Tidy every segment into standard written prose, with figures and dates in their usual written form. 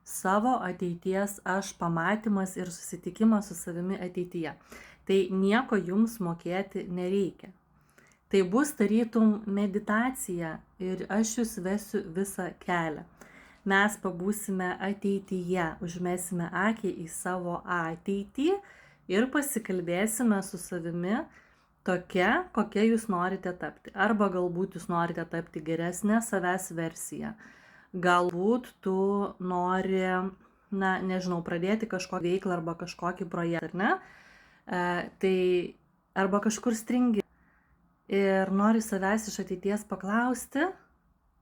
savo ateities aš pamatymas ir susitikimas su savimi ateityje. Tai nieko jums mokėti nereikia. Tai bus tarytum meditacija ir aš jūs vesiu visą kelią. Mes pabūsime ateityje, užmesime akį į savo ateitį ir pasikalbėsime su savimi tokia, kokia jūs norite tapti. Arba galbūt jūs norite tapti geresnė savęs versija. Galbūt tu nori, nežinau, pradėti kažkokią veiklą arba kažkokį projektą, ar ne? Tai arba kažkur stringi ir nori savęs iš ateities paklausti,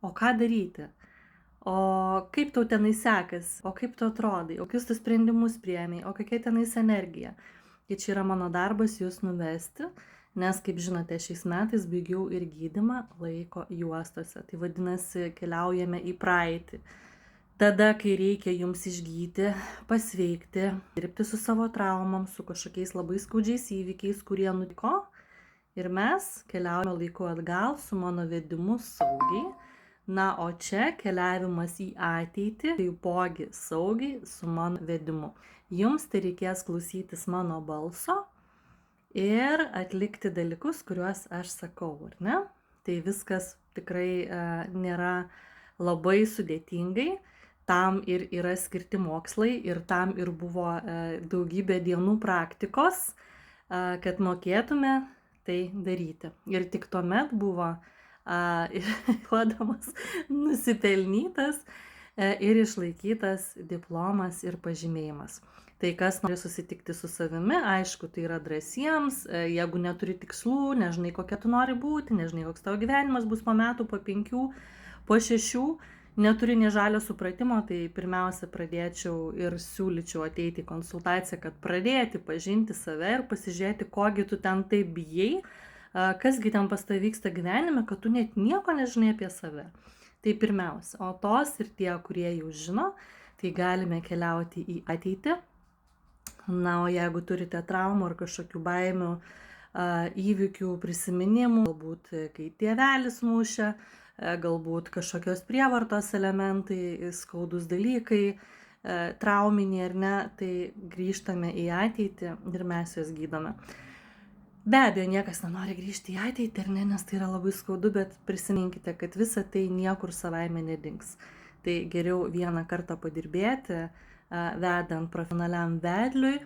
o ką daryti, o kaip tau tenai sekas, o kaip tu atrodai, o kokius tu sprendimus priėmei, o kokia tenais energija. Tai čia yra mano darbas jūs nuvesti, nes, kaip žinote, šiais metais baigiau ir gydymą laiko juostose. Tai vadinasi, keliaujame į praeitį. Tada, kai reikia jums išgyti, pasveikti, dirbti su savo traumom, su kažkokiais labai skaudžiais įvykiais, kurie nutiko. Ir mes keliaujame laiku atgal su mano vedimu saugiai. Na, o čia keliavimas į ateitį, taipogi saugiai su mano vedimu. Jums tai reikės klausytis mano balso ir atlikti dalykus, kuriuos aš sakau, ar ne? Tai viskas tikrai nėra labai sudėtingai. Tam ir yra skirti mokslai ir tam ir buvo daugybė dienų praktikos, kad mokėtume tai daryti. Ir tik tuomet buvo duodamas nusipelnytas ir išlaikytas diplomas ir pažymėjimas. Tai kas nori susitikti su savimi, aišku, tai yra drąsiems, jeigu neturi tikslų, nežinai, kokia tu nori būti, nežinai, koks tavo gyvenimas bus po metų, po 5, po 6, neturi nė žalio supratimo, tai pirmiausia pradėčiau ir siūlyčiau ateiti į konsultaciją, kad pradėti pažinti save ir pasižiūrėti, kogi tu ten taip bijai, kasgi ten pas tave vyksta gyvenime, kad tu net nieko nežinai apie save. Tai pirmiausia, o tos ir tie, kurie jau žino, tai galime keliauti į ateitį. Na, o jeigu turite traumų ar kažkokių baimių, įvykių, prisiminimų, galbūt kai tėvelis mušė, galbūt kažkokios prievartos elementai, skaudus dalykai, trauminiai ar ne, tai grįžtame į ateitį ir mes juos gydome. Be abejo, niekas nenori grįžti į ateitį, ar ne, nes tai yra labai skaudu, bet prisiminkite, kad visa tai niekur savaime nedings. Tai geriau vieną kartą padirbėti, vedant profesionaliam vedliui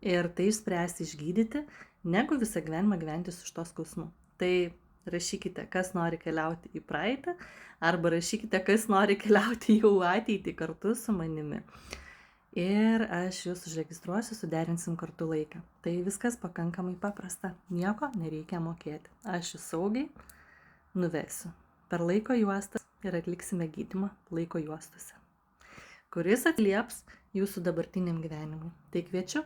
ir tai išspręsti, išgydyti, negu visą gyvenimą gyventi su šito skausmu. Tai rašykite, kas nori keliauti į praeitį, arba rašykite, kas nori keliauti jau ateitį kartu su manimi. Ir aš jūs užregistruosiu, suderinsim kartu laiką. Tai viskas pakankamai paprasta, nieko nereikia mokėti. Aš jūs saugiai nuvesiu per laiko juostas ir atliksime gydymą laiko juostose, kuris atlieps jūsų dabartiniam gyvenimui. Tai kviečiu.